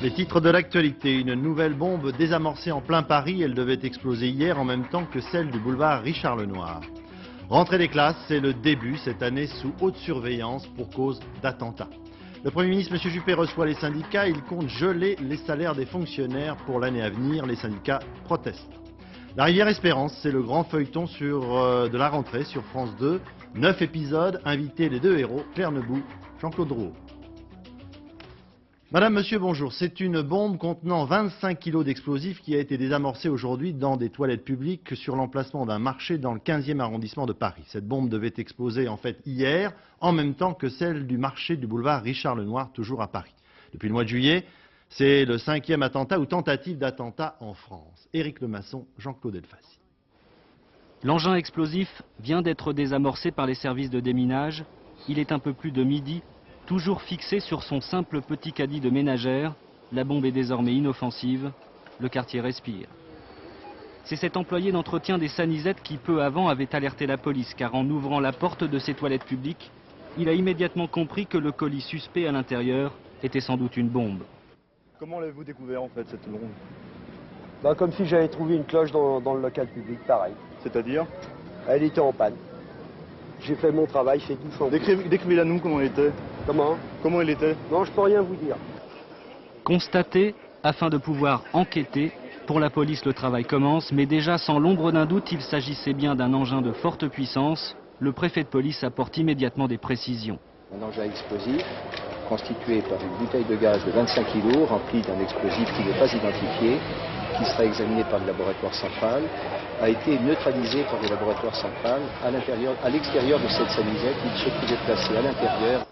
Les titres de l'actualité, une nouvelle bombe désamorcée en plein Paris, elle devait exploser hier en même temps que celle du boulevard Richard Lenoir. Rentrée des classes, c'est le début cette année sous haute surveillance pour cause d'attentats. Le Premier ministre M. Juppé reçoit les syndicats, il compte geler les salaires des fonctionnaires pour l'année à venir, les syndicats protestent. La rivière Espérance, c'est le grand feuilleton de la rentrée sur France 2, 9 épisodes, invités les deux héros, Claire Nebout, Jean-Claude Drouot. Madame, monsieur, bonjour. C'est une bombe contenant 25 kilos d'explosifs qui a été désamorcée aujourd'hui dans des toilettes publiques sur l'emplacement d'un marché dans le 15e arrondissement de Paris. Cette bombe devait exploser en fait hier, en même temps que celle du marché du boulevard Richard Lenoir, toujours à Paris. Depuis le mois de juillet, c'est le 5e attentat ou tentative d'attentat en France. Éric Lemasson, Jean-Claude Elfassi. L'engin explosif vient d'être désamorcé par les services de déminage. Il est un peu plus de midi. Toujours fixé sur son simple petit caddie de ménagère, la bombe est désormais inoffensive, le quartier respire. C'est cet employé d'entretien des Sanisettes qui peu avant avait alerté la police, car en ouvrant la porte de ses toilettes publiques, il a immédiatement compris que le colis suspect à l'intérieur était sans doute une bombe. Comment l'avez-vous découvert en fait cette bombe? Comme si j'avais trouvé une cloche dans le local public, pareil. C'est-à-dire? Elle était en panne. J'ai fait mon travail, c'est tout chantier. Décrivez-la nous comment elle était. Comment? Comment elle était? Non, je peux rien vous dire. Constaté, afin de pouvoir enquêter, pour la police le travail commence, mais déjà sans l'ombre d'un doute, il s'agissait bien d'un engin de forte puissance. Le préfet de police apporte immédiatement des précisions. Un engin explosif constitué par une bouteille de gaz de 25 kg remplie d'un explosif qui n'est pas identifié, qui sera examiné par le laboratoire central, a été neutralisé par le laboratoire central à l'extérieur de cette sanisette. Il se trouvait placé à l'intérieur.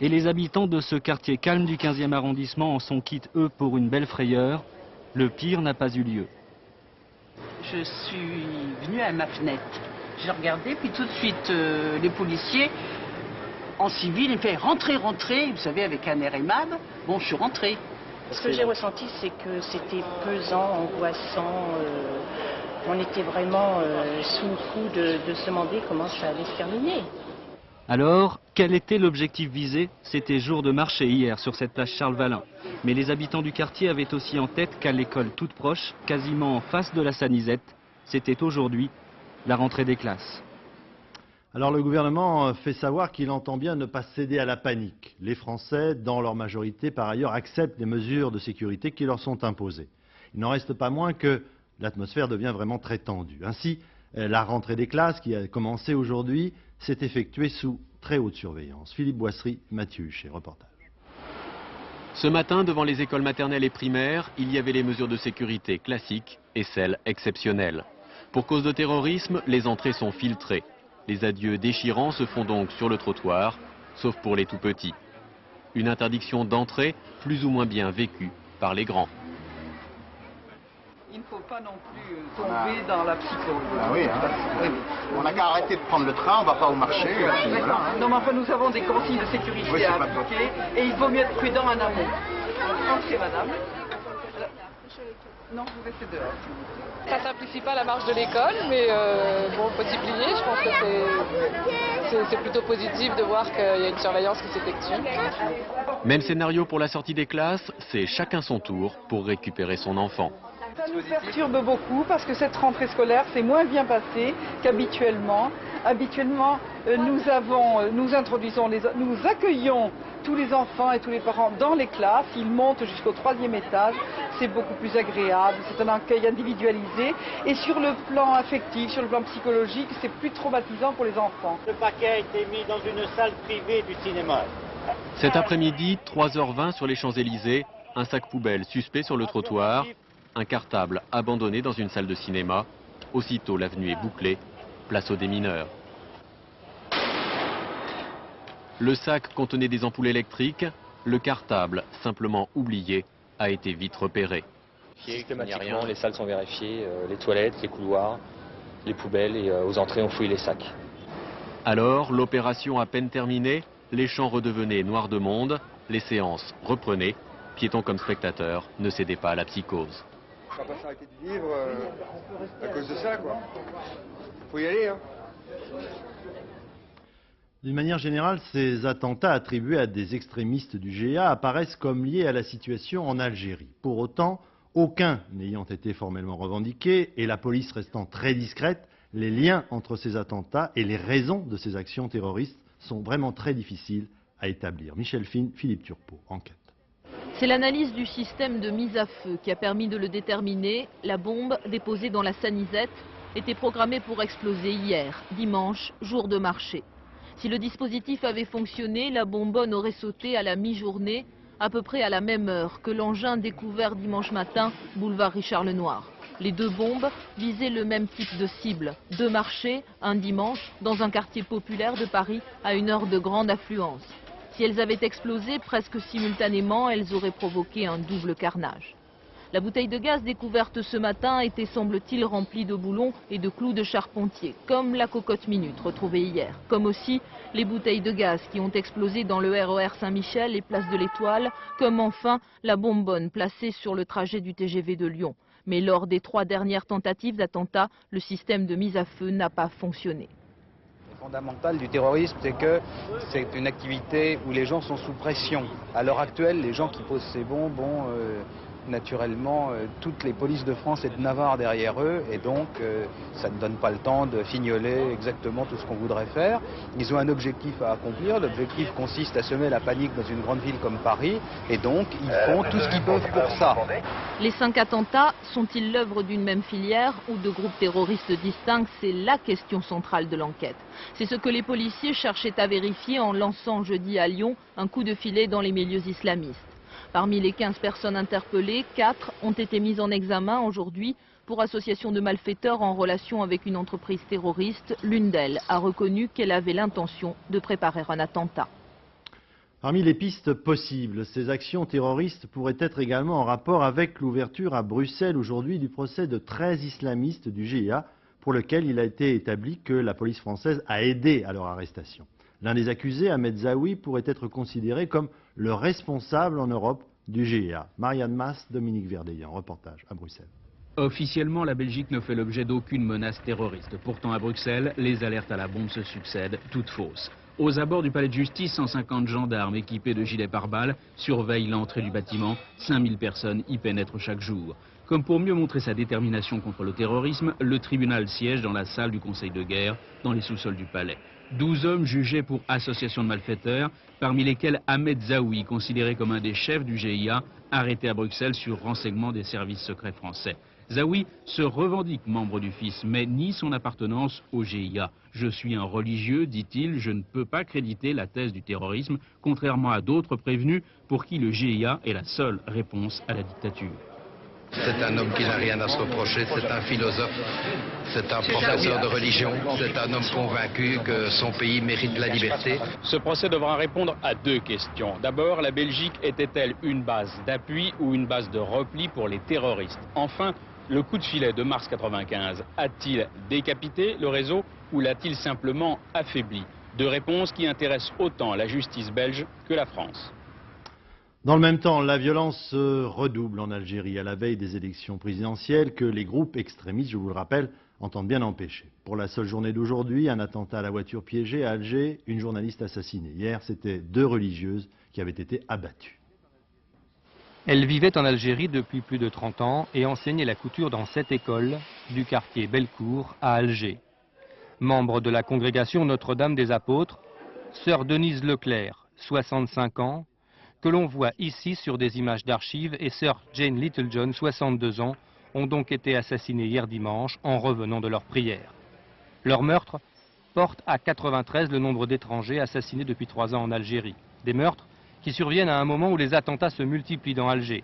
Et les habitants de ce quartier calme du 15e arrondissement en sont quittes, eux, pour une belle frayeur. Le pire n'a pas eu lieu. Je suis venue à ma fenêtre. J'ai regardé, puis tout de suite, les policiers, en civil, ils fait rentrer, vous savez, avec un air aimable. Bon, je suis rentrée. Ce que j'ai ressenti, c'est que c'était pesant, angoissant. On était vraiment sous le coup de se demander comment ça allait se terminer. Alors, quel était l'objectif visé? C'était jour de marché hier sur cette place Charles-Valin. Mais les habitants du quartier avaient aussi en tête qu'à l'école toute proche, quasiment en face de la Sanisette, c'était aujourd'hui la rentrée des classes. Alors le gouvernement fait savoir qu'il entend bien ne pas céder à la panique. Les Français, dans leur majorité par ailleurs, acceptent les mesures de sécurité qui leur sont imposées. Il n'en reste pas moins que l'atmosphère devient vraiment très tendue. Ainsi, la rentrée des classes qui a commencé aujourd'hui s'est effectuée sous très haute surveillance. Philippe Boissery, Mathieu Huchet, reportage. Ce matin, devant les écoles maternelles et primaires, il y avait les mesures de sécurité classiques et celles exceptionnelles. Pour cause de terrorisme, les entrées sont filtrées. Les adieux déchirants se font donc sur le trottoir, sauf pour les tout-petits. Une interdiction d'entrée plus ou moins bien vécue par les grands. Il ne faut pas non plus tomber dans la psychose. Ah oui, hein. Oui. On n'a qu'à arrêter de prendre le train, on va pas au marché. Voilà, hein. Non, mais enfin, nous avons des consignes de sécurité Oui, à appliquer et il vaut mieux être prudent en amont. Entrez, madame. Non, vous restez dehors. Ça ne simplifie pas la marche de l'école, mais bon, faut s'y plier. Je pense que c'est plutôt positif de voir qu'il y a une surveillance qui s'effectue. Même scénario pour la sortie des classes, c'est chacun son tour pour récupérer son enfant. Ça nous perturbe beaucoup parce que cette rentrée scolaire s'est moins bien passée qu'habituellement. Habituellement, nous accueillons tous les enfants et tous les parents dans les classes. Ils montent jusqu'au 3e étage. C'est beaucoup plus agréable. C'est un accueil individualisé. Et sur le plan affectif, sur le plan psychologique, c'est plus traumatisant pour les enfants. Le paquet a été mis dans une salle privée du cinéma. Cet après-midi, 3h20 sur les Champs-Élysées, un sac poubelle suspect sur le trottoir, un cartable abandonné dans une salle de cinéma. Aussitôt, l'avenue est bouclée, place aux démineurs. Le sac contenait des ampoules électriques, le cartable, simplement oublié, a été vite repéré. Systématiquement, les salles sont vérifiées, les toilettes, les couloirs, les poubelles et aux entrées on fouille les sacs. Alors, l'opération à peine terminée, les champs redevenaient noirs de monde, les séances reprenaient, piétons comme spectateurs ne cédaient pas à la psychose. On va pas s'arrêter de vivre à cause de ça, quoi. Faut y aller, hein. D'une manière générale, ces attentats attribués à des extrémistes du GIA apparaissent comme liés à la situation en Algérie. Pour autant, aucun n'ayant été formellement revendiqué et la police restant très discrète, les liens entre ces attentats et les raisons de ces actions terroristes sont vraiment très difficiles à établir. Michel Fine, Philippe Turpot, enquête. C'est l'analyse du système de mise à feu qui a permis de le déterminer. La bombe déposée dans la Sanisette était programmée pour exploser hier, dimanche, jour de marché. Si le dispositif avait fonctionné, la bonbonne aurait sauté à la mi-journée, à peu près à la même heure que l'engin découvert dimanche matin, boulevard Richard Lenoir. Les deux bombes visaient le même type de cible. Deux marchés, un dimanche, dans un quartier populaire de Paris, à une heure de grande affluence. Si elles avaient explosé presque simultanément, elles auraient provoqué un double carnage. La bouteille de gaz découverte ce matin était, semble-t-il, remplie de boulons et de clous de charpentier, comme la cocotte minute retrouvée hier. Comme aussi les bouteilles de gaz qui ont explosé dans le RER Saint-Michel et place de l'Étoile, comme enfin la bonbonne placée sur le trajet du TGV de Lyon. Mais lors des 3 dernières tentatives d'attentat, le système de mise à feu n'a pas fonctionné. Le fondamental du terrorisme, c'est que c'est une activité où les gens sont sous pression. À l'heure actuelle, les gens qui posent ces bombes ont naturellement toutes les polices de France et de Navarre derrière eux, et donc ça ne donne pas le temps de fignoler exactement tout ce qu'on voudrait faire. Ils ont un objectif à accomplir. L'objectif consiste à semer la panique dans une grande ville comme Paris, et donc ils font tout ce qu'ils peuvent pour ça. Les 5 attentats sont-ils l'œuvre d'une même filière ou de groupes terroristes distincts? C'est la question centrale de l'enquête. C'est ce que les policiers cherchaient à vérifier en lançant jeudi à Lyon un coup de filet dans les milieux islamistes. Parmi les 15 personnes interpellées, 4 ont été mises en examen aujourd'hui pour association de malfaiteurs en relation avec une entreprise terroriste. L'une d'elles a reconnu qu'elle avait l'intention de préparer un attentat. Parmi les pistes possibles, ces actions terroristes pourraient être également en rapport avec l'ouverture à Bruxelles aujourd'hui du procès de 13 islamistes du GIA, pour lequel il a été établi que la police française a aidé à leur arrestation. L'un des accusés, Ahmed Zaoui, pourrait être considéré comme le responsable en Europe du GIA. Marianne Mas, Dominique Verdeillan, reportage à Bruxelles. Officiellement, la Belgique ne fait l'objet d'aucune menace terroriste. Pourtant, à Bruxelles, les alertes à la bombe se succèdent, toutes fausses. Aux abords du palais de justice, 150 gendarmes équipés de gilets pare-balles surveillent l'entrée du bâtiment. 5000 personnes y pénètrent chaque jour. Comme pour mieux montrer sa détermination contre le terrorisme, le tribunal siège dans la salle du Conseil de guerre, dans les sous-sols du palais. 12 hommes jugés pour association de malfaiteurs, parmi lesquels Ahmed Zaoui, considéré comme un des chefs du GIA, arrêté à Bruxelles sur renseignement des services secrets français. Zaoui se revendique membre du FIS, mais nie son appartenance au GIA. « Je suis un religieux, dit-il, je ne peux pas créditer la thèse du terrorisme, contrairement à d'autres prévenus pour qui le GIA est la seule réponse à la dictature. » C'est un homme qui n'a rien à se reprocher, c'est un philosophe, c'est un professeur de religion, c'est un homme convaincu que son pays mérite la liberté. Ce procès devra répondre à 2 questions. D'abord, la Belgique était-elle une base d'appui ou une base de repli pour les terroristes? Enfin, le coup de filet de mars 95 a-t-il décapité le réseau ou l'a-t-il simplement affaibli? 2 réponses qui intéressent autant la justice belge que la France. Dans le même temps, la violence se redouble en Algérie à la veille des élections présidentielles que les groupes extrémistes, je vous le rappelle, entendent bien empêcher. Pour la seule journée d'aujourd'hui, un attentat à la voiture piégée à Alger, une journaliste assassinée. Hier, c'était 2 religieuses qui avaient été abattues. Elle vivait en Algérie depuis plus de 30 ans et enseignait la couture dans cette école du quartier Bellecour à Alger. Membre de la congrégation Notre-Dame des Apôtres, sœur Denise Leclerc, 65 ans, que l'on voit ici sur des images d'archives, et sœur Jane Littlejohn, 62 ans, ont donc été assassinées hier dimanche en revenant de leur prière. Leur meurtre porte à 93 le nombre d'étrangers assassinés depuis 3 ans en Algérie. Des meurtres qui surviennent à un moment où les attentats se multiplient dans Alger.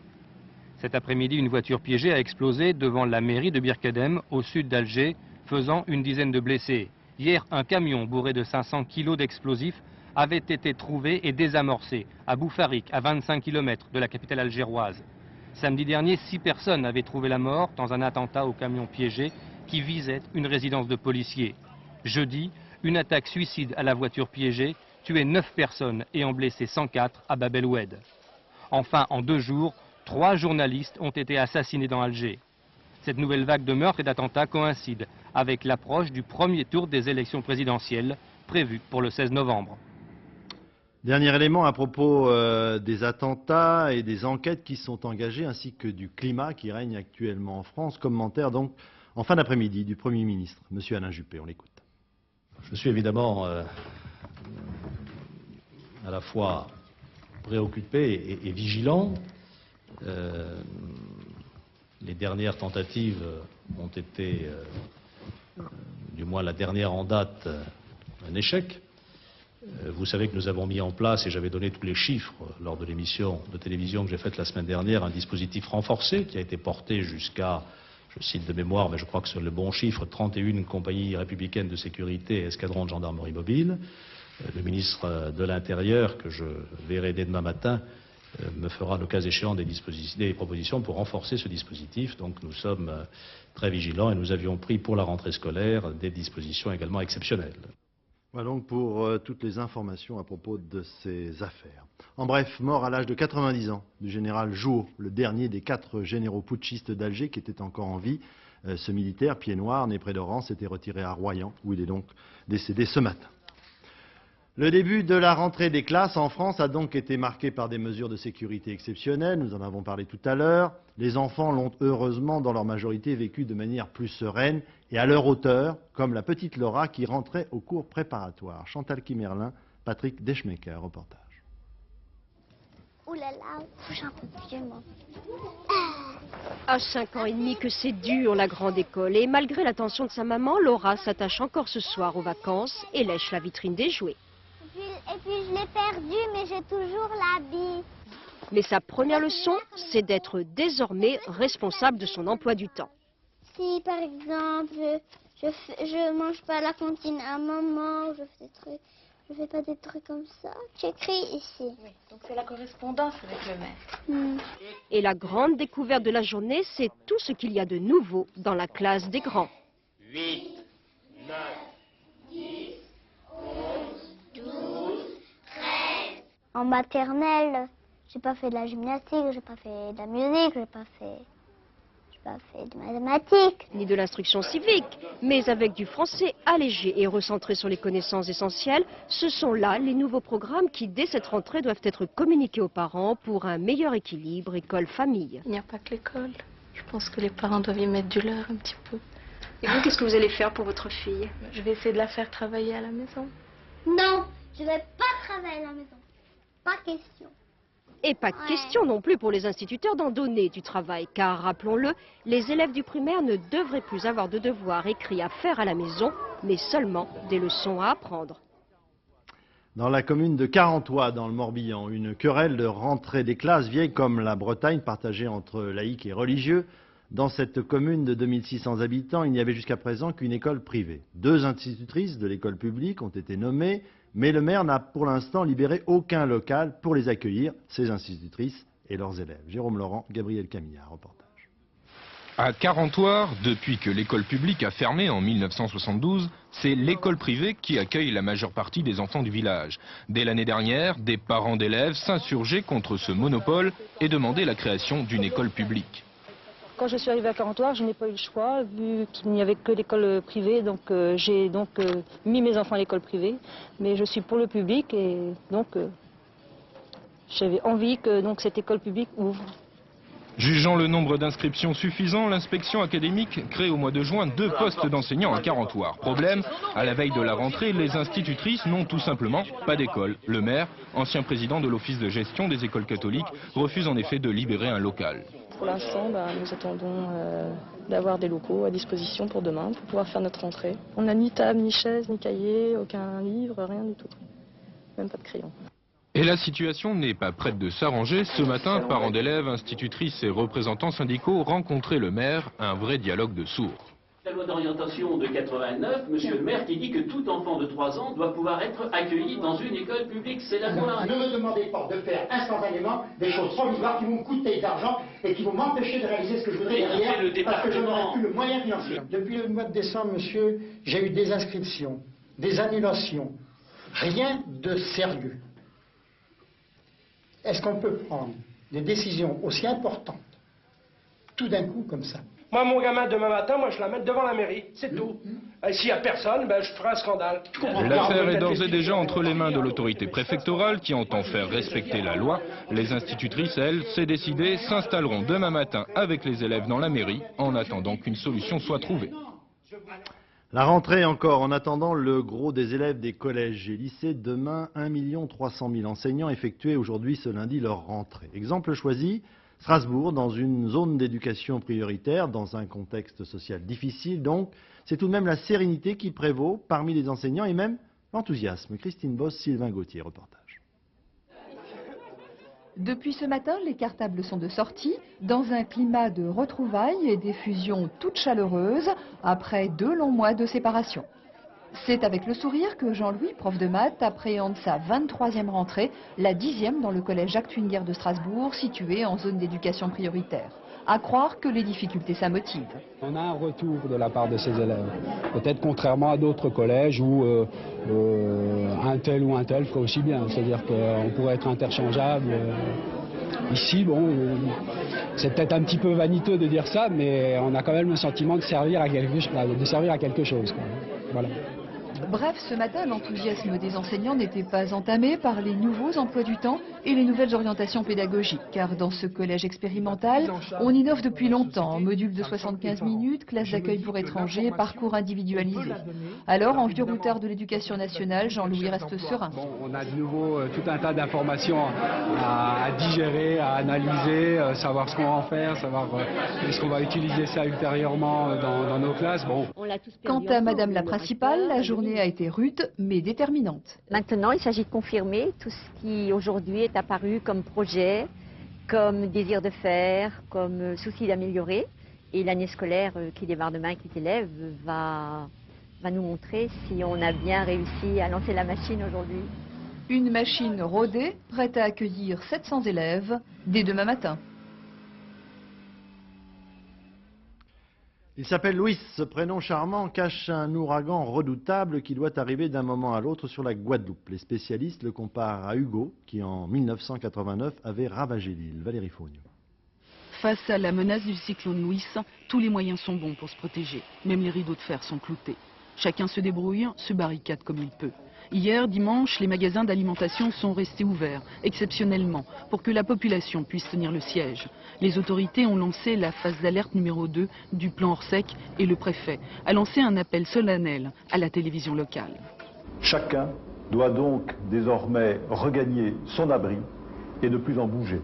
Cet après-midi, une voiture piégée a explosé devant la mairie de Birkedem, au sud d'Alger, faisant une dizaine de blessés. Hier, un camion bourré de 500 kg d'explosifs avait été trouvé et désamorcé à Boufarik, à 25 km de la capitale algéroise. Samedi dernier, 6 personnes avaient trouvé la mort dans un attentat au camion piégé qui visait une résidence de policiers. Jeudi, une attaque suicide à la voiture piégée tuait 9 personnes et en blessé 104 à Bab el Oued. Enfin, en 2 jours, 3 journalistes ont été assassinés dans Alger. Cette nouvelle vague de meurtres et d'attentats coïncide avec l'approche du premier tour des élections présidentielles prévu pour le 16 novembre. Dernier élément à propos des attentats et des enquêtes qui sont engagées, ainsi que du climat qui règne actuellement en France. Commentaire donc en fin d'après-midi du Premier ministre, M. Alain Juppé. On l'écoute. Je suis évidemment à la fois préoccupé et vigilant. Les dernières tentatives ont été, du moins la dernière en date, un échec. Vous savez que nous avons mis en place, et j'avais donné tous les chiffres lors de l'émission de télévision que j'ai faite la semaine dernière, un dispositif renforcé qui a été porté jusqu'à, je cite de mémoire, mais je crois que c'est le bon chiffre, 31 compagnies républicaines de sécurité et escadrons de gendarmerie mobile. Le ministre de l'Intérieur, que je verrai dès demain matin, me fera le cas échéant des propositions pour renforcer ce dispositif. Donc nous sommes très vigilants et nous avions pris pour la rentrée scolaire des dispositions également exceptionnelles. Voilà donc pour toutes les informations à propos de ces affaires. En bref, mort à l'âge de 90 ans du général Jouot, le dernier des 4 généraux putschistes d'Alger qui était encore en vie. Ce militaire, pied noir, né près d'Oran, s'était retiré à Royan, où il est donc décédé ce matin. Le début de la rentrée des classes en France a donc été marqué par des mesures de sécurité exceptionnelles, nous en avons parlé tout à l'heure. Les enfants l'ont heureusement dans leur majorité vécu de manière plus sereine et à leur hauteur, comme la petite Laura qui rentrait au cours préparatoire. Chantal Kimerlin, Patrick Deschmecker, reportage. Ouh là là, bouge un peu plus, moi. À 5 ans et demi que c'est dur la grande école et malgré l'attention de sa maman, Laura s'attache encore ce soir aux vacances et lèche la vitrine des jouets. Et puis je l'ai perdu, mais j'ai toujours l'habit. Mais sa première leçon, c'est d'être désormais responsable de son emploi du temps. Si par exemple, je mange pas à la cantine à maman, je fais pas des trucs comme ça, j'écris ici. Oui, donc c'est la correspondance avec le maître. Et la grande découverte de la journée, c'est tout ce qu'il y a de nouveau dans la classe des grands. 8, 9, 10, 11, 12, 13. En maternelle, j'ai pas fait de la gymnastique, j'ai pas fait de la musique, j'ai pas fait de mathématiques. Ni de l'instruction civique, mais avec du français allégé et recentré sur les connaissances essentielles, ce sont là les nouveaux programmes qui, dès cette rentrée, doivent être communiqués aux parents pour un meilleur équilibre école-famille. Il n'y a pas que l'école. Je pense que les parents doivent y mettre du leur un petit peu. Et vous, qu'est-ce que vous allez faire pour votre fille? Je vais essayer de la faire travailler à la maison. Non, je vais pas travailler à la maison. Pas question. Et pas question non plus pour les instituteurs d'en donner du travail, car rappelons-le, les élèves du primaire ne devraient plus avoir de devoirs écrits à faire à la maison, mais seulement des leçons à apprendre. Dans la commune de Carentois, dans le Morbihan, une querelle de rentrée des classes vieille comme la Bretagne, partagée entre laïcs et religieux. Dans cette commune de 2600 habitants, il n'y avait jusqu'à présent qu'une école privée. 2 institutrices de l'école publique ont été nommées, mais le maire n'a pour l'instant libéré aucun local pour les accueillir, ces institutrices et leurs élèves. Jérôme Laurent, Gabriel Camillard, reportage. À Carentoir, depuis que l'école publique a fermé en 1972, c'est l'école privée qui accueille la majeure partie des enfants du village. Dès l'année dernière, des parents d'élèves s'insurgeaient contre ce monopole et demandaient la création d'une école publique. Quand je suis arrivée à Carentoir, je n'ai pas eu le choix, vu qu'il n'y avait que l'école privée, donc j'ai mis mes enfants à l'école privée. Mais je suis pour le public et donc j'avais envie que cette école publique ouvre. Jugeant le nombre d'inscriptions suffisant, l'inspection académique crée au mois de juin 2 postes d'enseignants à Carentoir. Problème, à la veille de la rentrée, les institutrices n'ont tout simplement pas d'école. Le maire, ancien président de l'office de gestion des écoles catholiques, refuse en effet de libérer un local. Pour l'instant, nous attendons d'avoir des locaux à disposition pour demain, pour pouvoir faire notre rentrée. On n'a ni table, ni chaise, ni cahier, aucun livre, rien du tout. Même pas de crayon. Et la situation n'est pas prête de s'arranger. Ce matin, parents d'élèves, institutrices et représentants syndicaux rencontraient le maire, un vrai dialogue de sourds. La loi d'orientation de 89, monsieur le maire qui dit que tout enfant de 3 ans doit pouvoir être accueilli dans une école publique, c'est la loi. Ne me demandez pas de faire instantanément des choses provisoires qui vont me coûter d'argent et qui vont m'empêcher de réaliser ce que je voudrais derrière, parce que je n'aurai plus le moyen financier. Depuis le mois de décembre, monsieur, j'ai eu des inscriptions, des annulations, rien de sérieux. Est-ce qu'on peut prendre des décisions aussi importantes, tout d'un coup comme ça? Moi, mon gamin, demain matin, moi, je l'amène devant la mairie, c'est tout. Et s'il n'y a personne, ben, je ferai un scandale. L'affaire est d'ores et déjà entre les mains de l'autorité préfectorale qui entend faire respecter la loi. Les institutrices, elles, c'est décidé, s'installeront demain matin avec les élèves dans la mairie en attendant qu'une solution soit trouvée. La rentrée encore, en attendant le gros des élèves des collèges et lycées, demain 1 300 000 enseignants effectuaient aujourd'hui ce lundi leur rentrée. Exemple choisi, Strasbourg, dans une zone d'éducation prioritaire, dans un contexte social difficile, donc c'est tout de même la sérénité qui prévaut parmi les enseignants et même l'enthousiasme. Christine Boss, Sylvain Gauthier, reportage. Depuis ce matin, les cartables sont de sortie, dans un climat de retrouvailles et d'effusion toute chaleureuse, après 2 longs mois de séparation. C'est avec le sourire que Jean-Louis, prof de maths, appréhende sa 23e rentrée, la 10e dans le collège Jacques-Tuinière de Strasbourg, situé en zone d'éducation prioritaire. À croire que les difficultés ça motive. On a un retour de la part de ces élèves. Peut-être contrairement à d'autres collèges où un tel ou un tel ferait aussi bien. C'est-à-dire qu'on pourrait être interchangeable. Ici, bon, c'est peut-être un petit peu vaniteux de dire ça, mais on a quand même le sentiment de servir à quelque chose. Quoi. Voilà. Bref, ce matin, l'enthousiasme des enseignants n'était pas entamé par les nouveaux emplois du temps et les nouvelles orientations pédagogiques. Car dans ce collège expérimental, on innove depuis longtemps. Module de 75 minutes, classe d'accueil pour étrangers, parcours individualisé. Alors, en vieux routard de l'éducation nationale, Jean-Louis reste serein. Bon, on a de nouveau tout un tas d'informations à digérer, à analyser, savoir ce qu'on va en faire, savoir est-ce qu'on va utiliser ça ultérieurement dans nos classes. Bon. Quant à Madame la principale, la journée a été rude mais déterminante. Maintenant, il s'agit de confirmer tout ce qui aujourd'hui est apparu comme projet, comme désir de faire, comme souci d'améliorer. Et l'année scolaire qui démarre demain, qui s'élève, va nous montrer si on a bien réussi à lancer la machine aujourd'hui. Une machine rodée, prête à accueillir 700 élèves dès demain matin. Il s'appelle Louis, ce prénom charmant cache un ouragan redoutable qui doit arriver d'un moment à l'autre sur la Guadeloupe. Les spécialistes le comparent à Hugo, qui en 1989 avait ravagé l'île. Valérie Fogno. Face à la menace du cyclone Louis, tous les moyens sont bons pour se protéger. Même les rideaux de fer sont cloutés. Chacun se débrouille, se barricade comme il peut. Hier, dimanche, les magasins d'alimentation sont restés ouverts, exceptionnellement, pour que la population puisse tenir le siège. Les autorités ont lancé la phase d'alerte numéro 2 du plan Orsec et le préfet a lancé un appel solennel à la télévision locale. Chacun doit donc désormais regagner son abri et ne plus en bouger.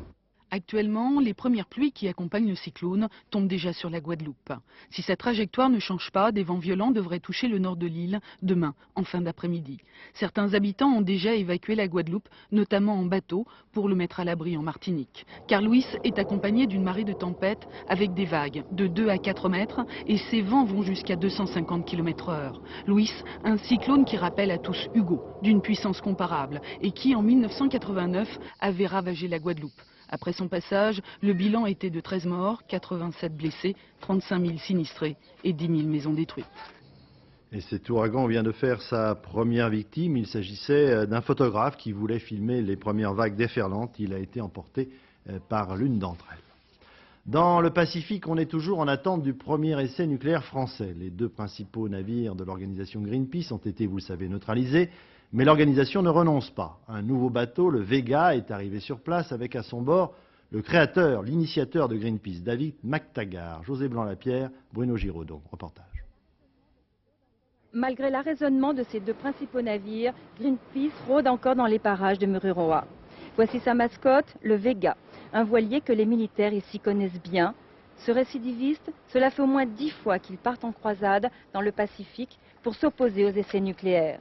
Actuellement, les premières pluies qui accompagnent le cyclone tombent déjà sur la Guadeloupe. Si sa trajectoire ne change pas, des vents violents devraient toucher le nord de l'île demain, en fin d'après-midi. Certains habitants ont déjà évacué la Guadeloupe, notamment en bateau, pour le mettre à l'abri en Martinique. Car Louis est accompagné d'une marée de tempête avec des vagues de 2 à 4 mètres et ses vents vont jusqu'à 250 km/h. Louis, un cyclone qui rappelle à tous Hugo, d'une puissance comparable et qui en 1989 avait ravagé la Guadeloupe. Après son passage, le bilan était de 13 morts, 87 blessés, 35 000 sinistrés et 10 000 maisons détruites. Et cet ouragan vient de faire sa première victime. Il s'agissait d'un photographe qui voulait filmer les premières vagues déferlantes. Il a été emporté par l'une d'entre elles. Dans le Pacifique, on est toujours en attente du premier essai nucléaire français. Les 2 principaux navires de l'organisation Greenpeace ont été, vous le savez, neutralisés. Mais l'organisation ne renonce pas. Un nouveau bateau, le Vega, est arrivé sur place avec à son bord le créateur, l'initiateur de Greenpeace, David McTaggart. José Blanc-Lapierre, Bruno Giraudon, reportage. Malgré l'arraisonnement de ces 2 principaux navires, Greenpeace rôde encore dans les parages de Mururoa. Voici sa mascotte, le Vega, un voilier que les militaires ici connaissent bien. Ce récidiviste, cela fait au moins 10 fois qu'il part en croisade dans le Pacifique pour s'opposer aux essais nucléaires.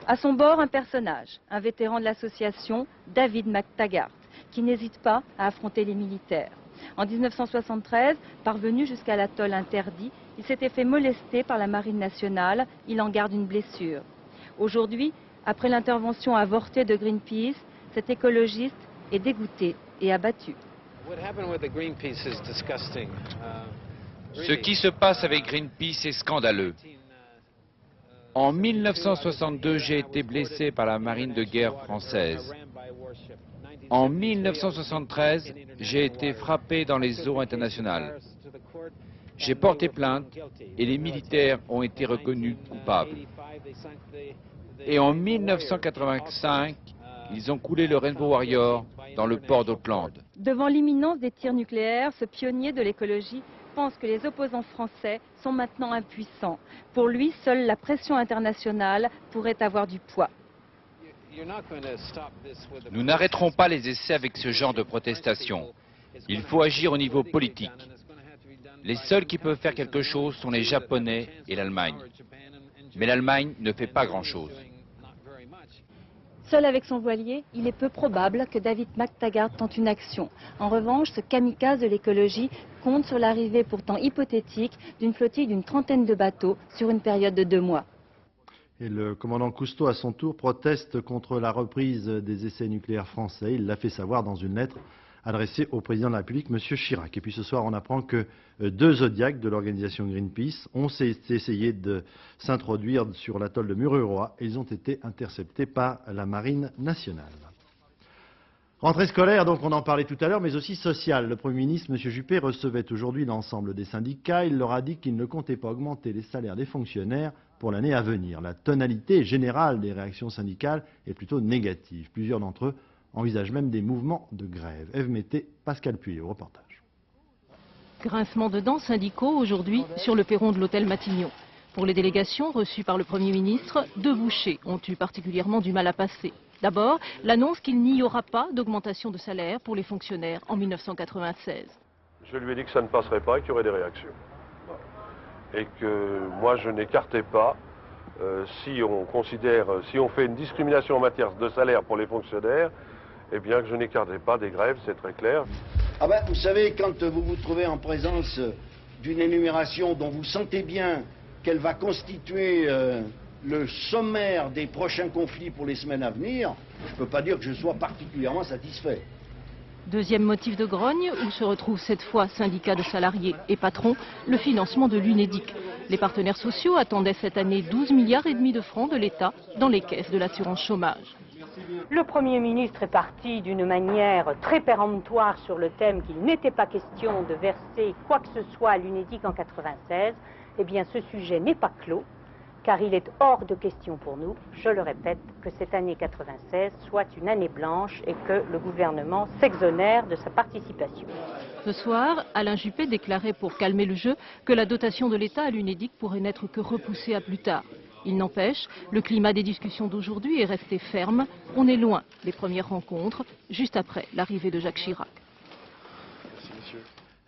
À son bord, un personnage, un vétéran de l'association, David McTaggart, qui n'hésite pas à affronter les militaires. En 1973, parvenu jusqu'à l'atoll interdit, il s'était fait molester par la marine nationale, il en garde une blessure. Aujourd'hui, après l'intervention avortée de Greenpeace, cet écologiste est dégoûté et abattu. Ce qui se passe avec Greenpeace est scandaleux. En 1962, j'ai été blessé par la marine de guerre française. En 1973, j'ai été frappé dans les eaux internationales. J'ai porté plainte et les militaires ont été reconnus coupables. Et en 1985, ils ont coulé le Rainbow Warrior dans le port d'Auckland. Devant l'imminence des tirs nucléaires, ce pionnier de l'écologie pense que les opposants français sont maintenant impuissants. Pour lui, seule la pression internationale pourrait avoir du poids. Nous n'arrêterons pas les essais avec ce genre de protestation. Il faut agir au niveau politique. Les seuls qui peuvent faire quelque chose sont les Japonais et l'Allemagne. Mais l'Allemagne ne fait pas grand-chose. Seul avec son voilier, il est peu probable que David McTaggart tente une action. En revanche, ce kamikaze de l'écologie compte sur l'arrivée pourtant hypothétique d'une flottille d'une trentaine de bateaux sur une période de 2 mois. Et le commandant Cousteau, à son tour, proteste contre la reprise des essais nucléaires français. Il l'a fait savoir dans une lettre adressée au président de la République, M. Chirac. Et puis ce soir, on apprend que 2 Zodiacs de l'organisation Greenpeace ont essayé de s'introduire sur l'atoll de Mururoa et ils ont été interceptés par la Marine nationale. Rentrée scolaire, donc on en parlait tout à l'heure, mais aussi sociale. Le Premier ministre, M. Juppé, recevait aujourd'hui l'ensemble des syndicats. Il leur a dit qu'il ne comptait pas augmenter les salaires des fonctionnaires pour l'année à venir. La tonalité générale des réactions syndicales est plutôt négative. Plusieurs d'entre eux envisagent même des mouvements de grève. Ève Mété, Pascal Puy au reportage. Grincement de dents syndicaux aujourd'hui sur le perron de l'hôtel Matignon. Pour les délégations reçues par le Premier ministre, 2 bouchées ont eu particulièrement du mal à passer. D'abord, l'annonce qu'il n'y aura pas d'augmentation de salaire pour les fonctionnaires en 1996. Je lui ai dit que ça ne passerait pas et qu'il y aurait des réactions. Et que moi je n'écartais pas, si on fait une discrimination en matière de salaire pour les fonctionnaires, eh bien que je n'écartais pas des grèves, c'est très clair. Ah ben, vous savez, quand vous vous trouvez en présence d'une énumération dont vous sentez bien qu'elle va constituer le sommaire des prochains conflits pour les semaines à venir, je ne peux pas dire que je sois particulièrement satisfait. Deuxième motif de grogne, où se retrouvent cette fois syndicats de salariés et patrons, le financement de l'UNEDIC. Les partenaires sociaux attendaient cette année 12,5 milliards de francs de l'État dans les caisses de l'assurance chômage. Le Premier ministre est parti d'une manière très péremptoire sur le thème qu'il n'était pas question de verser quoi que ce soit à l'UNEDIC en 96. Eh bien, ce sujet n'est pas clos, car il est hors de question pour nous, je le répète, que cette année 96 soit une année blanche et que le gouvernement s'exonère de sa participation. Ce soir, Alain Juppé déclarait pour calmer le jeu que la dotation de l'État à l'UNEDIC pourrait n'être que repoussée à plus tard. Il n'empêche, le climat des discussions d'aujourd'hui est resté ferme. On est loin des premières rencontres, juste après l'arrivée de Jacques Chirac.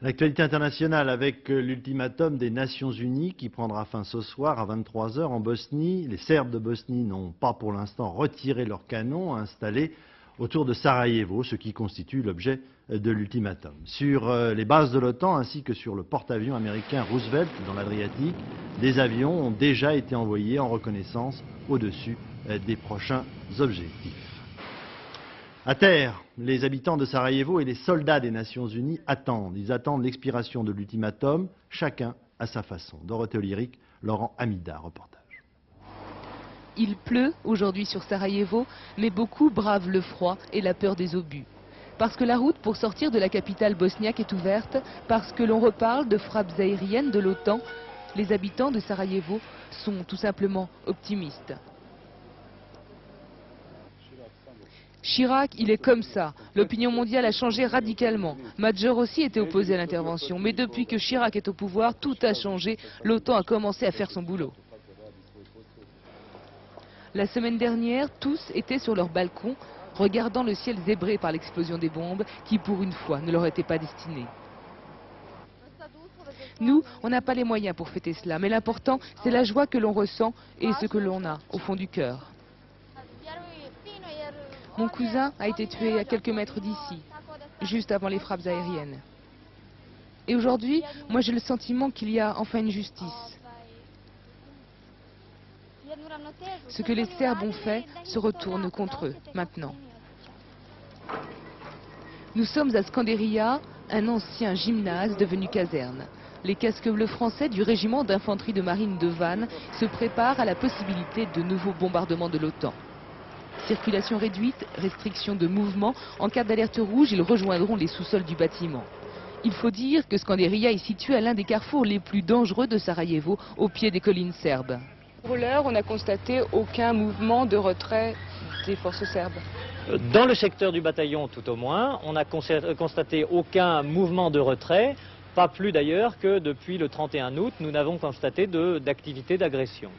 L'actualité internationale avec l'ultimatum des Nations Unies qui prendra fin ce soir à 23 h en Bosnie. Les Serbes de Bosnie n'ont pas pour l'instant retiré leurs canons installés autour de Sarajevo, ce qui constitue l'objet de l'ultimatum. Sur les bases de l'OTAN ainsi que sur le porte-avions américain Roosevelt dans l'Adriatique, des avions ont déjà été envoyés en reconnaissance au-dessus des prochains objectifs. À terre, les habitants de Sarajevo et les soldats des Nations Unies attendent. Ils attendent l'expiration de l'ultimatum, chacun à sa façon. Dorothée Olyric, Laurent Amida, reportage. Il pleut aujourd'hui sur Sarajevo, mais beaucoup bravent le froid et la peur des obus. Parce que la route pour sortir de la capitale bosniaque est ouverte, parce que l'on reparle de frappes aériennes de l'OTAN, les habitants de Sarajevo sont tout simplement optimistes. Chirac, il est comme ça. L'opinion mondiale a changé radicalement. Major aussi était opposé à l'intervention. Mais depuis que Chirac est au pouvoir, tout a changé. L'OTAN a commencé à faire son boulot. La semaine dernière, tous étaient sur leur balcon, regardant le ciel zébré par l'explosion des bombes qui, pour une fois, ne leur étaient pas destinées. Nous, on n'a pas les moyens pour fêter cela. Mais l'important, c'est la joie que l'on ressent et ce que l'on a au fond du cœur. Mon cousin a été tué à quelques mètres d'ici, juste avant les frappes aériennes. Et aujourd'hui, moi j'ai le sentiment qu'il y a enfin une justice. Ce que les Serbes ont fait se retourne contre eux, maintenant. Nous sommes à Skanderia, un ancien gymnase devenu caserne. Les casques bleus français du régiment d'infanterie de marine de Vannes se préparent à la possibilité de nouveaux bombardements de l'OTAN. Circulation réduite, restriction de mouvement. En cas d'alerte rouge, ils rejoindront les sous-sols du bâtiment. Il faut dire que Skanderia est situé à l'un des carrefours les plus dangereux de Sarajevo, au pied des collines serbes. Pour l'heure, on n'a constaté aucun mouvement de retrait des forces serbes. Dans le secteur du bataillon, tout au moins, on n'a constaté aucun mouvement de retrait, pas plus d'ailleurs que depuis le 31 août, nous n'avons constaté d'activité d'agression.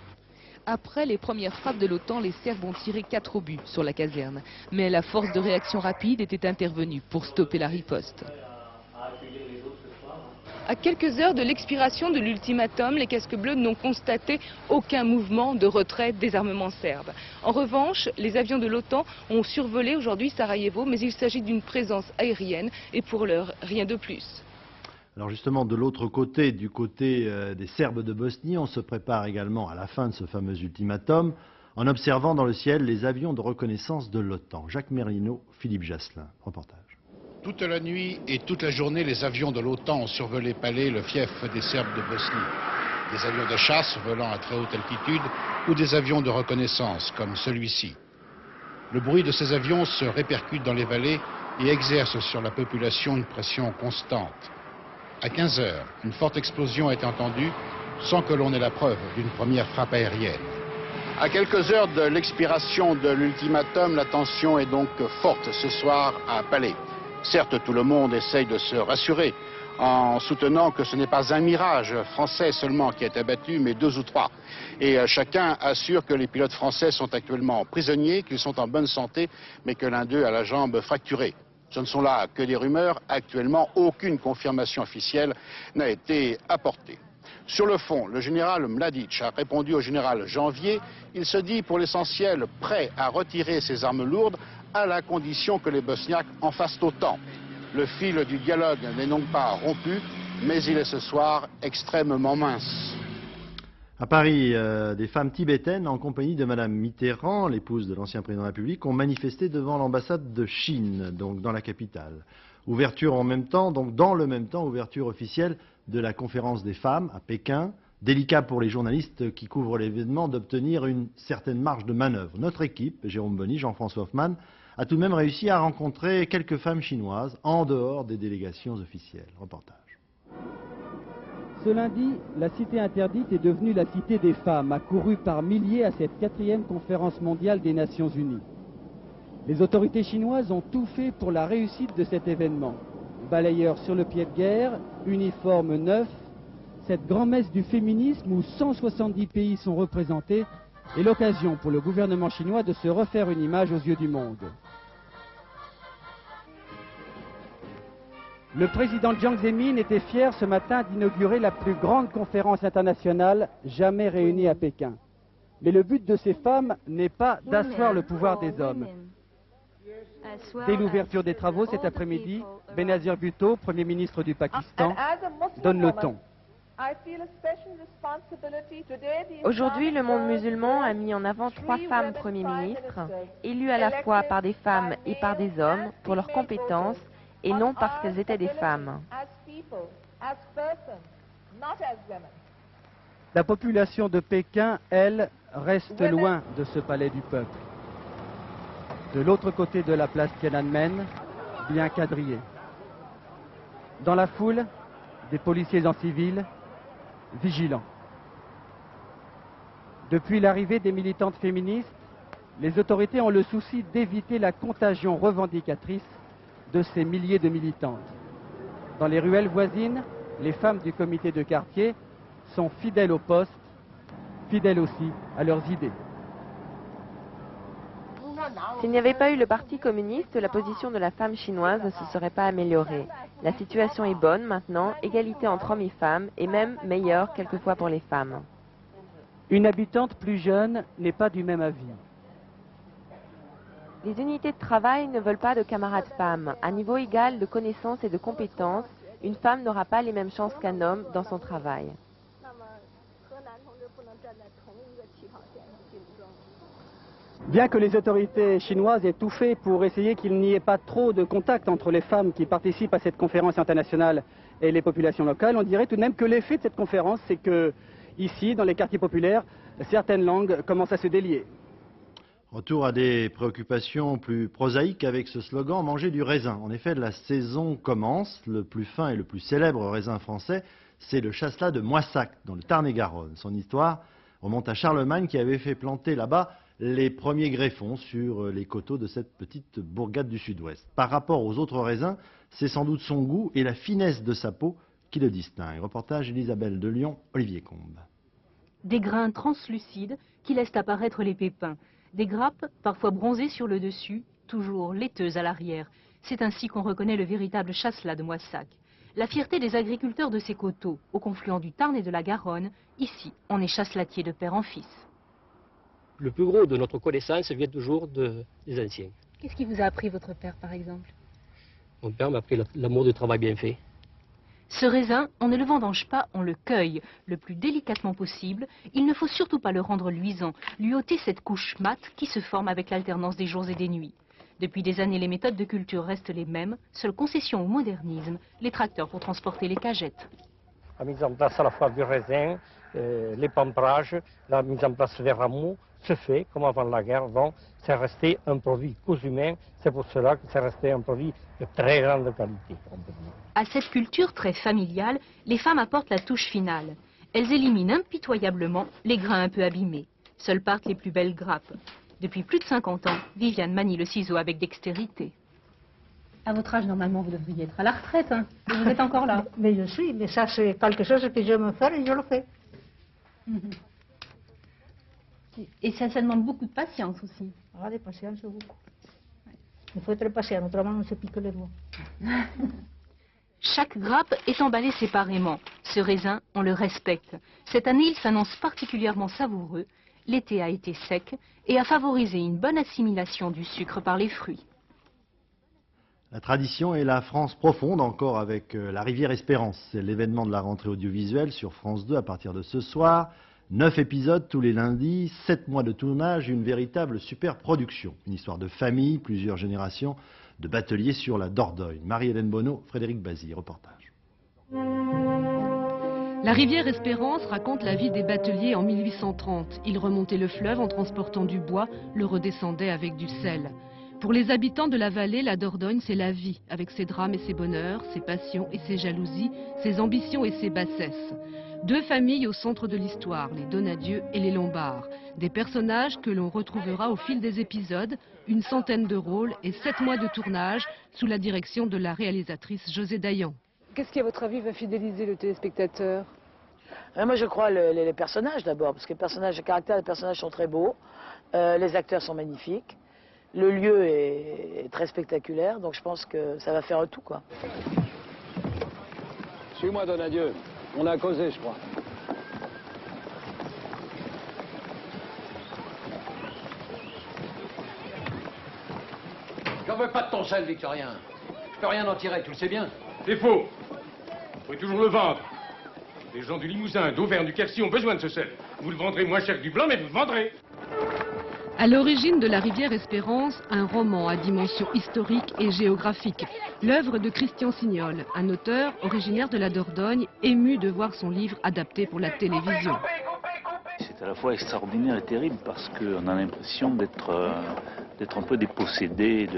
Après les premières frappes de l'OTAN, les Serbes ont tiré 4 obus sur la caserne. Mais la force de réaction rapide était intervenue pour stopper la riposte. À quelques heures de l'expiration de l'ultimatum, les casques bleus n'ont constaté aucun mouvement de retrait des armements serbes. En revanche, les avions de l'OTAN ont survolé aujourd'hui Sarajevo, mais il s'agit d'une présence aérienne et pour l'heure, rien de plus. Alors justement, de l'autre côté, du côté des Serbes de Bosnie, on se prépare également à la fin de ce fameux ultimatum en observant dans le ciel les avions de reconnaissance de l'OTAN. Jacques Merlino, Philippe Jasselin, reportage. Toute la nuit et toute la journée, les avions de l'OTAN ont survolé Palais, le fief des Serbes de Bosnie. Des avions de chasse volant à très haute altitude ou des avions de reconnaissance, comme celui-ci. Le bruit de ces avions se répercute dans les vallées et exerce sur la population une pression constante. À 15 heures, une forte explosion a été entendue sans que l'on ait la preuve d'une première frappe aérienne. À quelques heures de l'expiration de l'ultimatum, la tension est donc forte ce soir à Palais. Certes, tout le monde essaye de se rassurer en soutenant que ce n'est pas un mirage français seulement qui est abattu, mais 2 ou 3. Et chacun assure que les pilotes français sont actuellement prisonniers, qu'ils sont en bonne santé, mais que l'un d'eux a la jambe fracturée. Ce ne sont là que des rumeurs. Actuellement, aucune confirmation officielle n'a été apportée. Sur le fond, le général Mladic a répondu au général Janvier. Il se dit pour l'essentiel prêt à retirer ses armes lourdes à la condition que les Bosniaques en fassent autant. Le fil du dialogue n'est donc pas rompu, mais il est ce soir extrêmement mince. À Paris, des femmes tibétaines en compagnie de Madame Mitterrand, l'épouse de l'ancien président de la République, ont manifesté devant l'ambassade de Chine, donc dans la capitale. Ouverture en même temps, donc dans le même temps, ouverture officielle de la conférence des femmes à Pékin. Délicat pour les journalistes qui couvrent l'événement d'obtenir une certaine marge de manœuvre. Notre équipe, Jérôme Bonny, Jean-François Hoffmann, a tout de même réussi à rencontrer quelques femmes chinoises en dehors des délégations officielles. Reportage. Ce lundi, la cité interdite est devenue la cité des femmes, accourue par milliers à cette 4e conférence mondiale des Nations Unies. Les autorités chinoises ont tout fait pour la réussite de cet événement. Balayeurs sur le pied de guerre, uniformes neufs, cette grand-messe du féminisme où 170 pays sont représentés est l'occasion pour le gouvernement chinois de se refaire une image aux yeux du monde. Le président Jiang Zemin était fier ce matin d'inaugurer la plus grande conférence internationale jamais réunie à Pékin. Mais le but de ces femmes n'est pas d'asseoir le pouvoir des hommes. Dès l'ouverture des travaux cet après-midi, Benazir Bhutto, Premier ministre du Pakistan, donne le ton. Aujourd'hui, le monde musulman a mis en avant 3 femmes premiers ministres, élues à la fois par des femmes et par des hommes pour leurs compétences et non parce qu'elles étaient des femmes. La population de Pékin, elle, reste loin de ce palais du peuple. De l'autre côté de la place Tiananmen, bien quadrillée. Dans la foule, des policiers en civil, vigilants. Depuis l'arrivée des militantes féministes, les autorités ont le souci d'éviter la contagion revendicatrice de ces milliers de militantes. Dans les ruelles voisines, les femmes du comité de quartier sont fidèles au poste, fidèles aussi à leurs idées. S'il n'y avait pas eu le Parti communiste, la position de la femme chinoise ne se serait pas améliorée. La situation est bonne maintenant, égalité entre hommes et femmes, et même meilleure quelquefois pour les femmes. Une habitante plus jeune n'est pas du même avis. Les unités de travail ne veulent pas de camarades femmes. À niveau égal de connaissances et de compétences, une femme n'aura pas les mêmes chances qu'un homme dans son travail. Bien que les autorités chinoises aient tout fait pour essayer qu'il n'y ait pas trop de contact entre les femmes qui participent à cette conférence internationale et les populations locales, on dirait tout de même que l'effet de cette conférence, c'est que ici, dans les quartiers populaires, certaines langues commencent à se délier. Retour à des préoccupations plus prosaïques avec ce slogan « Manger du raisin ». En effet, la saison commence. Le plus fin et le plus célèbre raisin français, c'est le chasselas de Moissac, dans le Tarn-et-Garonne. Son histoire remonte à Charlemagne qui avait fait planter là-bas les premiers greffons sur les coteaux de cette petite bourgade du sud-ouest. Par rapport aux autres raisins, c'est sans doute son goût et la finesse de sa peau qui le distinguent. Reportage Elisabeth de Lyon, Olivier Combe. Des grains translucides qui laissent apparaître les pépins. Des grappes, parfois bronzées sur le dessus, toujours laiteuses à l'arrière. C'est ainsi qu'on reconnaît le véritable chasselas de Moissac. La fierté des agriculteurs de ces coteaux, au confluent du Tarn et de la Garonne, ici, on est chasselatier de père en fils. Le plus gros de notre connaissance vient toujours des anciens. Qu'est-ce qui vous a appris votre père, par exemple? Mon père m'a appris l'amour du travail bien fait. Ce raisin, on ne le vendange pas, on le cueille, le plus délicatement possible. Il ne faut surtout pas le rendre luisant, lui ôter cette couche mate qui se forme avec l'alternance des jours et des nuits. Depuis des années, les méthodes de culture restent les mêmes, seule concession au modernisme, les tracteurs pour transporter les cagettes. La mise en place à la fois du raisin, les pamprages, la mise en place des rameaux se fait comme avant la guerre. Donc, c'est resté un produit cousumain, c'est pour cela que c'est resté un produit de très grande qualité. À cette culture très familiale, les femmes apportent la touche finale. Elles éliminent impitoyablement les grains un peu abîmés. Seules partent les plus belles grappes. Depuis plus de 50 ans, Viviane manie le ciseau avec dextérité. À votre âge, normalement, vous devriez être à la retraite, hein. Et vous êtes encore là. Mais je suis, mais ça c'est quelque chose que j'aime faire et je le fais. Et ça demande beaucoup de patience aussi. Ah, de patience, beaucoup. Il faut être patient, autrement on se pique les doigts. Chaque grappe est emballée séparément. Ce raisin, on le respecte. Cette année, il s'annonce particulièrement savoureux. L'été a été sec et a favorisé une bonne assimilation du sucre par les fruits. La tradition et la France profonde encore avec la Rivière Espérance. C'est l'événement de la rentrée audiovisuelle sur France 2 à partir de ce soir. 9 épisodes tous les lundis, 7 mois de tournage, une véritable super production. Une histoire de famille, plusieurs générations de bateliers sur la Dordogne. Marie-Hélène Bonneau, Frédéric Bazy, reportage. La rivière Espérance raconte la vie des bateliers en 1830. Ils remontaient le fleuve en transportant du bois, le redescendaient avec du sel. Pour les habitants de la vallée, la Dordogne, c'est la vie, avec ses drames et ses bonheurs, ses passions et ses jalousies, ses ambitions et ses bassesses. Deux familles au centre de l'histoire, les Donadieu et les Lombards. Des personnages que l'on retrouvera au fil des épisodes, une centaine de rôles et 7 mois de tournage sous la direction de la réalisatrice José Dayan. Qu'est-ce qui, à votre avis, va fidéliser le téléspectateur? Moi, je crois les personnages d'abord, parce que les personnages, le caractère des personnages sont très beaux, les acteurs sont magnifiques, le lieu est très spectaculaire, donc je pense que ça va faire un tout, quoi. Suis-moi, Donadieu. On a causé, je crois. J'en veux pas de ton sel, Victorien. Je peux rien en tirer, tu le sais bien. C'est faux. Vous pouvez toujours le vendre. Les gens du Limousin, d'Auvergne, du Quercy ont besoin de ce sel. Vous le vendrez moins cher que du blanc, mais vous le vendrez. À l'origine de la rivière Espérance, un roman à dimension historique et géographique. L'œuvre de Christian Signol, un auteur originaire de la Dordogne, ému de voir son livre adapté pour la télévision. C'est à la fois extraordinaire et terrible parce qu'on a l'impression d'être un peu dépossédé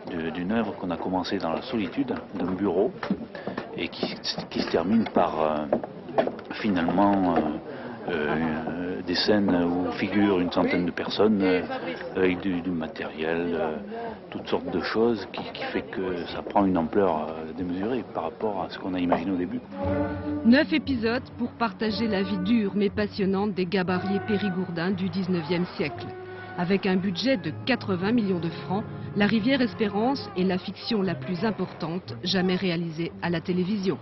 d'une œuvre qu'on a commencée dans la solitude d'un bureau et qui se termine par finalement des scènes où figurent une centaine de personnes avec du matériel, toutes sortes de choses qui fait que ça prend une ampleur démesurée par rapport à ce qu'on a imaginé au début. 9 épisodes pour partager la vie dure mais passionnante des gabariers périgourdins du 19e siècle. Avec un budget de 80 millions de francs, La rivière Espérance est la fiction la plus importante jamais réalisée à la télévision.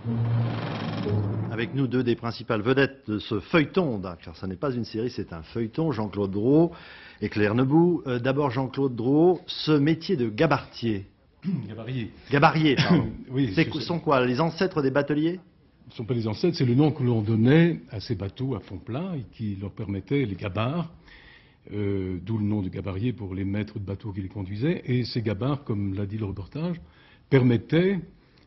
Avec nous, deux des principales vedettes de ce feuilleton, car ça n'est pas une série, c'est un feuilleton, Jean-Claude Drouot et Claire Nebout. D'abord Jean-Claude Drouot, ce métier de gabartier. Gabarier, pardon. Oui, sont quoi, les ancêtres des bateliers? Ce ne sont pas les ancêtres, c'est le nom que l'on donnait à ces bateaux à fond plat et qui leur permettait les gabarres, d'où le nom de gabarier pour les maîtres de bateaux qui les conduisaient. Et ces gabarres, comme l'a dit le reportage, permettaient...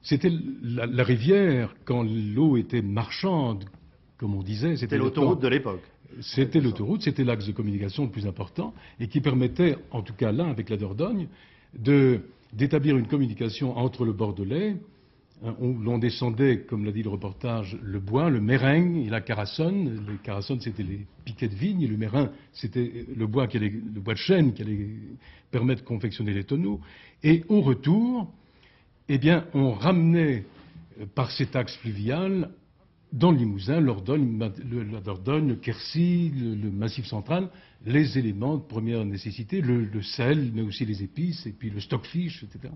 C'était la rivière, quand l'eau était marchande, comme on disait. C'était l'autoroute de l'époque. C'était l'autoroute, c'était l'axe de communication le plus important et qui permettait, en tout cas là, avec la Dordogne, d'établir une communication entre le Bordelais, où l'on descendait, comme l'a dit le reportage, le bois, le méringue et la carassonne. Les carassonnes, c'était les piquets de vigne, et le méringue, c'était le bois de chêne qui allait permettre de confectionner les tonneaux. Et au retour, eh bien, on ramenait par cet axe fluvial, dans le Limousin, la Dordogne, le Quercy, le Massif central, les éléments de première nécessité, le sel, mais aussi les épices, et puis le stockfish, etc.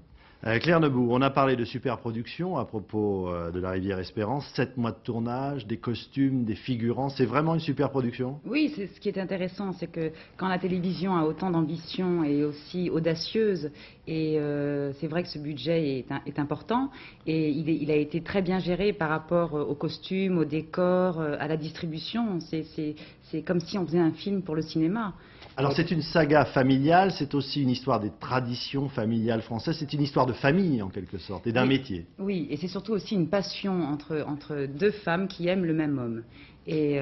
Claire Nebout, on a parlé de superproduction à propos de la rivière Espérance, 7 mois de tournage, des costumes, des figurants, c'est vraiment une superproduction? Oui, c'est ce qui est intéressant, c'est que quand la télévision a autant d'ambition et aussi audacieuse, et c'est vrai que ce budget est important, et il a été très bien géré par rapport aux costumes, aux décors, à la distribution, c'est comme si on faisait un film pour le cinéma. Alors c'est une saga familiale, c'est aussi une histoire des traditions familiales françaises, c'est une histoire de famille en quelque sorte, et d'un métier. Oui, et c'est surtout aussi une passion entre deux femmes qui aiment le même homme. Et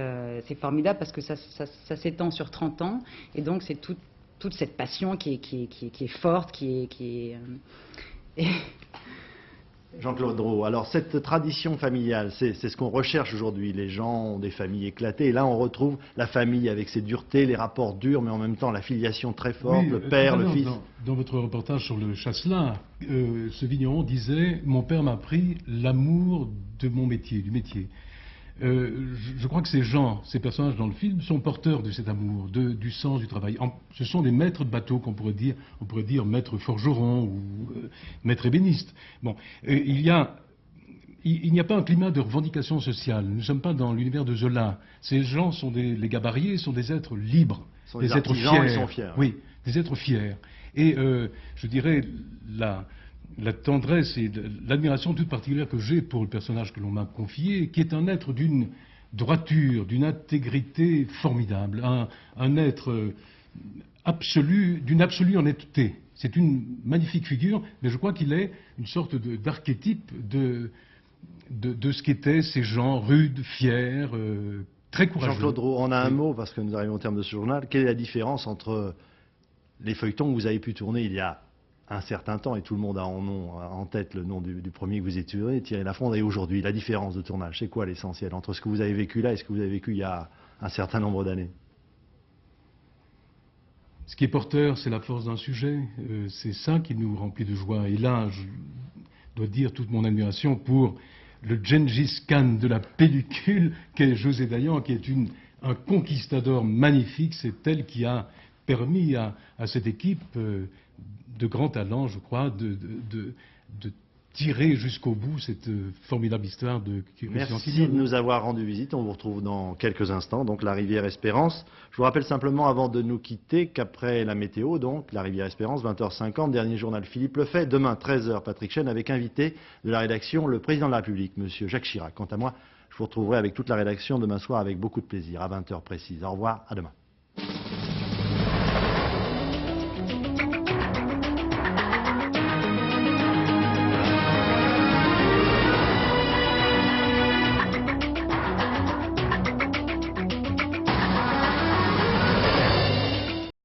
c'est formidable parce que ça s'étend sur 30 ans, et donc c'est toute cette passion qui est forte, qui est Jean-Claude Drault, alors cette tradition familiale, c'est ce qu'on recherche aujourd'hui. Les gens ont des familles éclatées, et là on retrouve la famille avec ses duretés, les rapports durs, mais en même temps la filiation très forte, oui, le père, le fils. Dans votre reportage sur le Chasselas, ce vigneron disait « Mon père m'a appris l'amour de mon métier, du métier ». Je crois que ces personnages dans le film sont porteurs de cet amour, du sens du travail. Ce sont des maîtres de bateau qu'on pourrait dire maîtres forgerons ou maîtres ébénistes. Bon, il n'y a pas un climat de revendication sociale. Nous ne sommes pas dans l'univers de Zola. Ces gens les gabariers sont des êtres libres, des êtres fiers. Ils sont fiers. Oui, des êtres fiers. Et je dirais la tendresse et l'admiration toute particulière que j'ai pour le personnage que l'on m'a confié, qui est un être d'une droiture, d'une intégrité formidable, un être absolu, d'une absolue honnêteté. C'est une magnifique figure, mais je crois qu'il est une sorte d'archétype de ce qu'étaient ces gens rudes, fiers, très courageux. Jean-Claude Drault, on a un mot, parce que nous arrivons au terme de ce journal. Quelle est la différence entre les feuilletons que vous avez pu tourner il y a un certain temps, et tout le monde a en tête le nom du premier que vous avez tourné, Thierry Lafronde, et aujourd'hui, la différence de tournage, c'est quoi l'essentiel entre ce que vous avez vécu là et ce que vous avez vécu il y a un certain nombre d'années? Ce qui est porteur, c'est la force d'un sujet, c'est ça qui nous remplit de joie. Et là, je dois dire toute mon admiration pour le Gengis Khan de la pellicule, qu'est José Dayan, qui est un conquistador magnifique. C'est elle qui a permis à cette équipe de grand talent, je crois, de tirer jusqu'au bout cette formidable histoire de... Merci de nous avoir rendu visite. On vous retrouve dans quelques instants, donc la rivière Espérance. Je vous rappelle simplement, avant de nous quitter, qu'après la météo, donc la rivière Espérance, 20h50, dernier journal Philippe Lefebvre. Demain, 13h, Patrick Chêne, avec invité de la rédaction, le président de la République, monsieur Jacques Chirac. Quant à moi, je vous retrouverai avec toute la rédaction demain soir avec beaucoup de plaisir, à 20h précise. Au revoir, à demain.